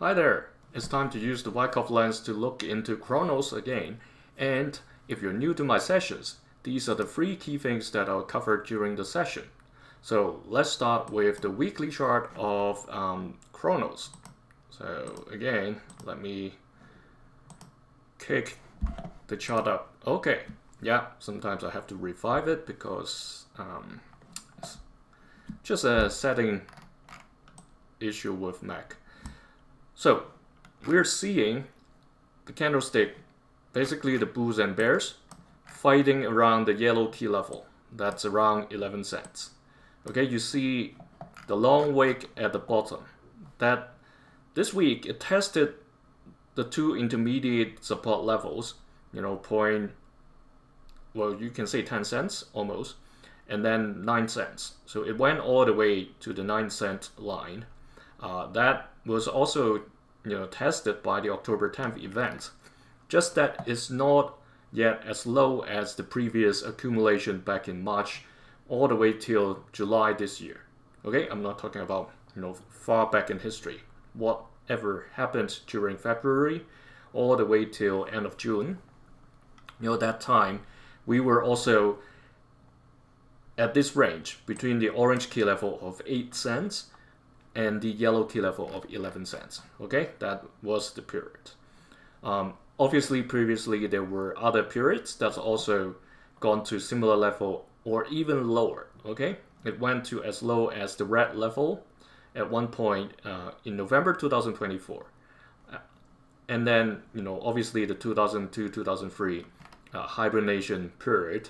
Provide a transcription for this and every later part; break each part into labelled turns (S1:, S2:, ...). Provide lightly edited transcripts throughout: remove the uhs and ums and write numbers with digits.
S1: Hi there, it's time to use the Wyckoff lens to look into Cronos again, and if you're new to my sessions, these are the 3 key things that I'll cover during the session. So let's start with the weekly chart of Cronos. So again, let me kick the chart up. Okay, yeah, sometimes I have to revive it because it's just a setting issue with Mac. So we're seeing the candlestick, basically the bulls and bears, fighting around the yellow key level. That's around 11 cents. Okay, you see the long wick at the bottom. That this week it tested the 2 intermediate support levels, you can say 10 cents almost, and then 9 cents. So it went all the way to the 9-cent line. That was also tested by the October 10th event. Just that it's not yet as low as the previous accumulation back in March all the way till July this year. Okay, I'm not talking about far back in history. Whatever happened during February all the way till end of June, that time we were also at this range between the orange key level of 8 cents and the yellow key level of 11 cents. Okay, that was the period. Obviously, previously there were other periods that's also gone to similar level or even lower. Okay, it went to as low as the red level at one point in November 2024, and then obviously the 2002-2003 hibernation period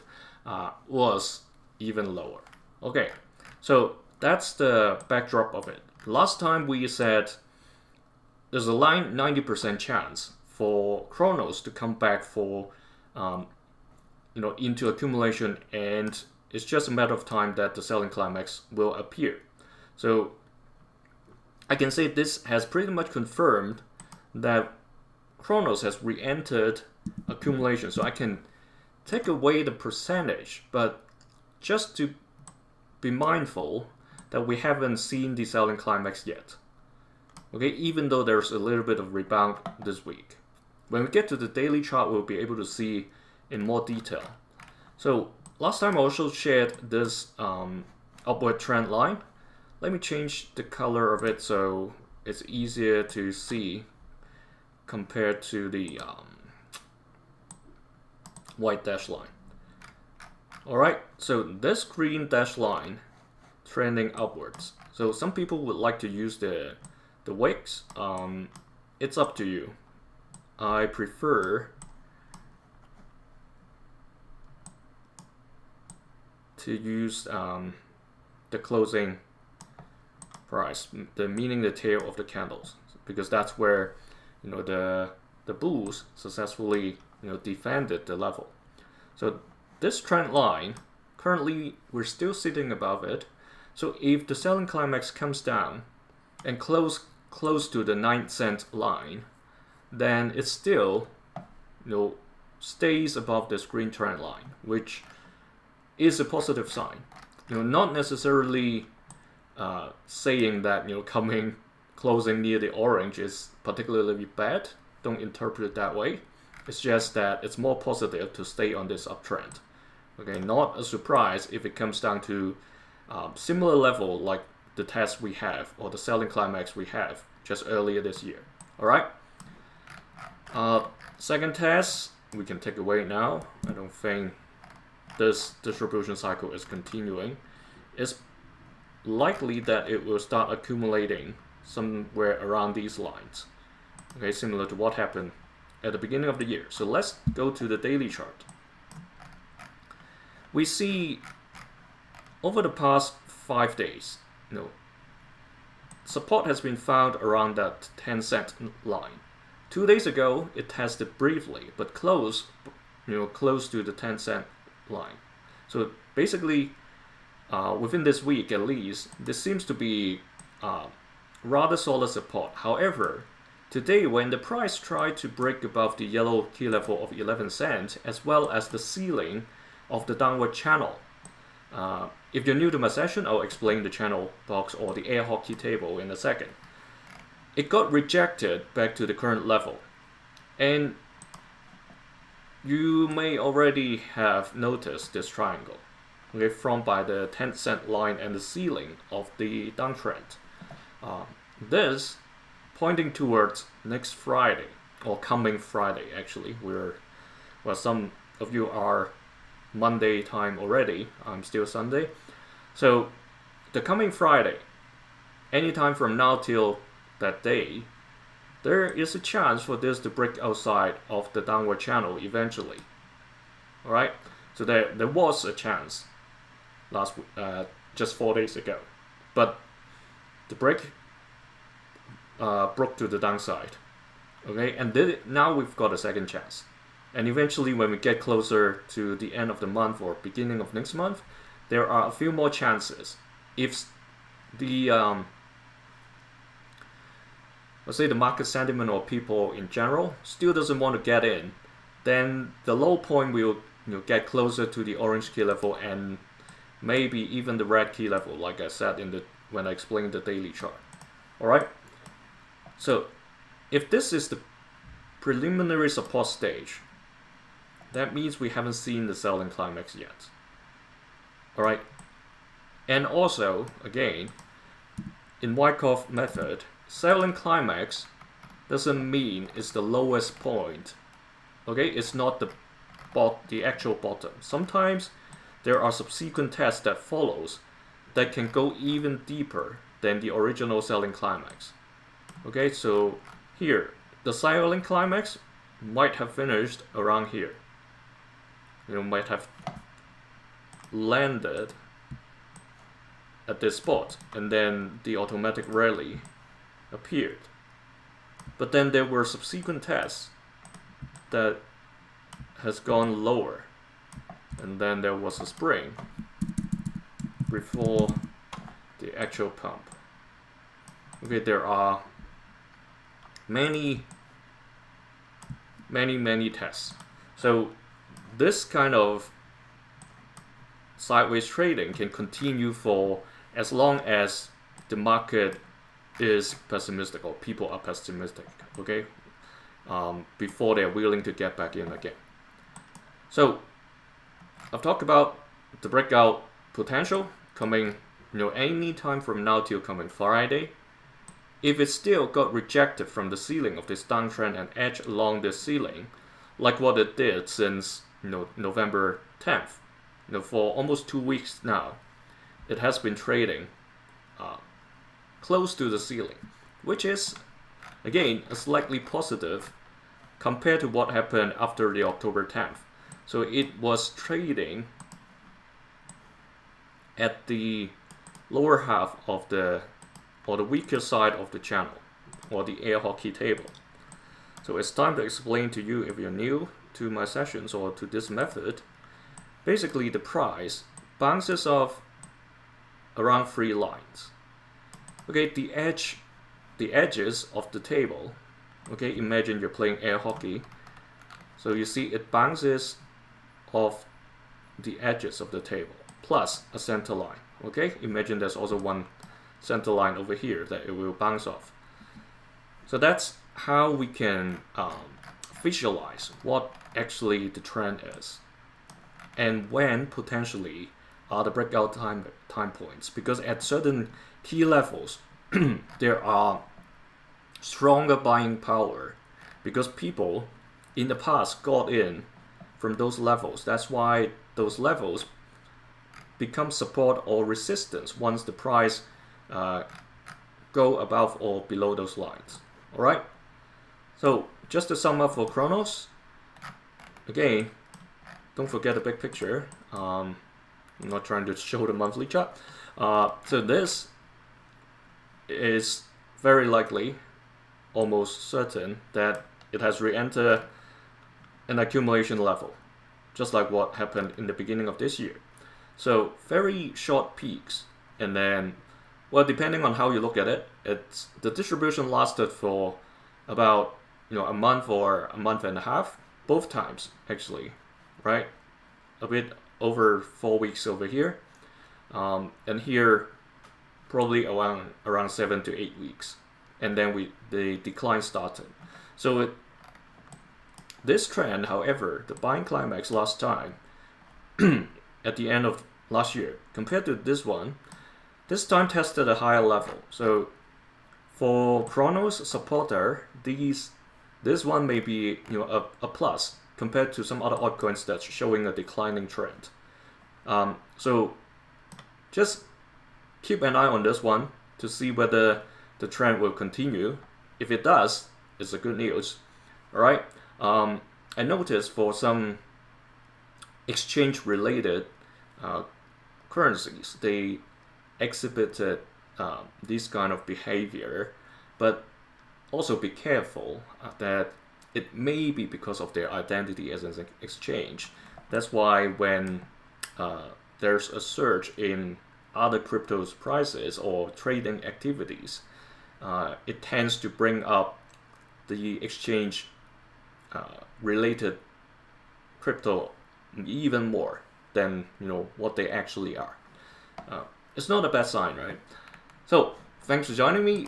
S1: was even lower. Okay, so that's the backdrop of it. Last time we said there's a 90% chance for Cronos to come back for into accumulation, and it's just a matter of time that the selling climax will appear. So I can say this has pretty much confirmed that Cronos has re-entered accumulation. So I can take away the percentage, but just to be mindful that we haven't seen the selling climax yet. Okay, even though there's a little bit of rebound this week. When we get to the daily chart, we'll be able to see in more detail. So last time I also shared this upward trend line. Let me change the color of it so it's easier to see compared to the white dash line. Alright, so this green dash line trending upwards. So some people would like to use the wicks. It's up to you. I prefer to use the closing price, meaning the tail of the candles, because that's where the bulls successfully defended the level. So this trend line, currently we're still sitting above it. So if the selling climax comes down and close to the 9-cent line, then it still stays above this green trend line, which is a positive sign. Not necessarily saying that closing near the orange is particularly bad. Don't interpret it that way. It's just that it's more positive to stay on this uptrend. Okay, not a surprise if it comes down to similar level like the test we have or the selling climax we have just earlier this year. All right. Second test we can take away now. I don't think this distribution cycle is continuing. It's likely that it will start accumulating somewhere around these lines. Okay, similar to what happened at the beginning of the year. So let's go to the daily chart. We see over the past 5 days, support has been found around that 10-cent line. 2 days ago, it tested briefly, but close to the 10-cent line. So basically, within this week at least, this seems to be rather solid support. However, today when the price tried to break above the yellow key level of 11 cents, as well as the ceiling of the downward channel, If you're new to my session, I'll explain the channel box or the air hockey table in a second. it got rejected back to the current level. And you may already have noticed this triangle, okay, formed by the 10-cent line and the ceiling of the downtrend. This pointing towards next Friday, or coming Friday actually. Well, some of you are Monday time already. I'm still Sunday. So the coming Friday, anytime from now till that day, there is a chance for this to break outside of the downward channel eventually. Alright, so there was a chance just 4 days ago, but the break broke to the downside. Okay, and now we've got a second chance. And eventually, when we get closer to the end of the month or beginning of next month, there are a few more chances. If the let's say the market sentiment or people in general still doesn't want to get in, then the low point will get closer to the orange key level and maybe even the red key level, like I said when I explained the daily chart. All right. So if this is the preliminary support stage, that means we haven't seen the selling climax yet. All right. And also, again, in Wyckoff method, selling climax doesn't mean it's the lowest point. Okay, it's not the actual bottom. Sometimes there are subsequent tests that follows that can go even deeper than the original selling climax. Okay, so here, the selling climax might have finished around here. Might have landed at this spot, and then the automatic rally appeared. But then there were subsequent tests that has gone lower, and then there was a spring before the actual pump. Okay, there are many tests. So this kind of sideways trading can continue for as long as the market is pessimistic or people are pessimistic, okay, before they're willing to get back in again. So I've talked about the breakout potential coming, any time from now till coming Friday. If it still got rejected from the ceiling of this downtrend and edge along this ceiling, like what it did since November 10th, for almost 2 weeks now, it has been trading close to the ceiling, which is again a slightly positive compared to what happened after the October 10th. So it was trading at the lower half of the weaker side of the channel, or the air hockey table. So it's time to explain to you, if you're new to my sessions or to this method. Basically, the price bounces off around 3 lines. Okay, the edges of the table. Okay, imagine you're playing air hockey. So you see it bounces off the edges of the table plus a center line. Okay, imagine there's also one center line over here that it will bounce off. So that's how we can visualize what actually the trend is, and when potentially are the breakout time points, because at certain key levels there are stronger buying power because people in the past got in from those levels. That's why those levels become support or resistance once the price go above or below those lines. All right, so just to sum up for Cronos, again, don't forget the big picture. I'm not trying to show the monthly chart. So this is very likely, almost certain, that it has re-entered an accumulation level, just like what happened in the beginning of this year. So very short peaks, and then, well, depending on how you look at it, the distribution lasted for about a month or a month and a half, both times actually, right? A bit over 4 weeks over here, and here probably around 7 to 8 weeks. and then the decline started. So this trend, however, the buying climax last time at the end of last year, compared to this one, this time tested a higher level. So for Cronos supporter, this one may be a plus compared to some other altcoins that's showing a declining trend. So just keep an eye on this one to see whether the trend will continue. If it does, it's a good news. All right. I noticed for some exchange-related currencies, they exhibited this kind of behavior, but also be careful that it may be because of their identity as an exchange. That's why when there's a surge in other cryptos prices or trading activities, it tends to bring up the exchange related crypto even more than what they actually are. It's not a bad sign, right? So thanks for joining me.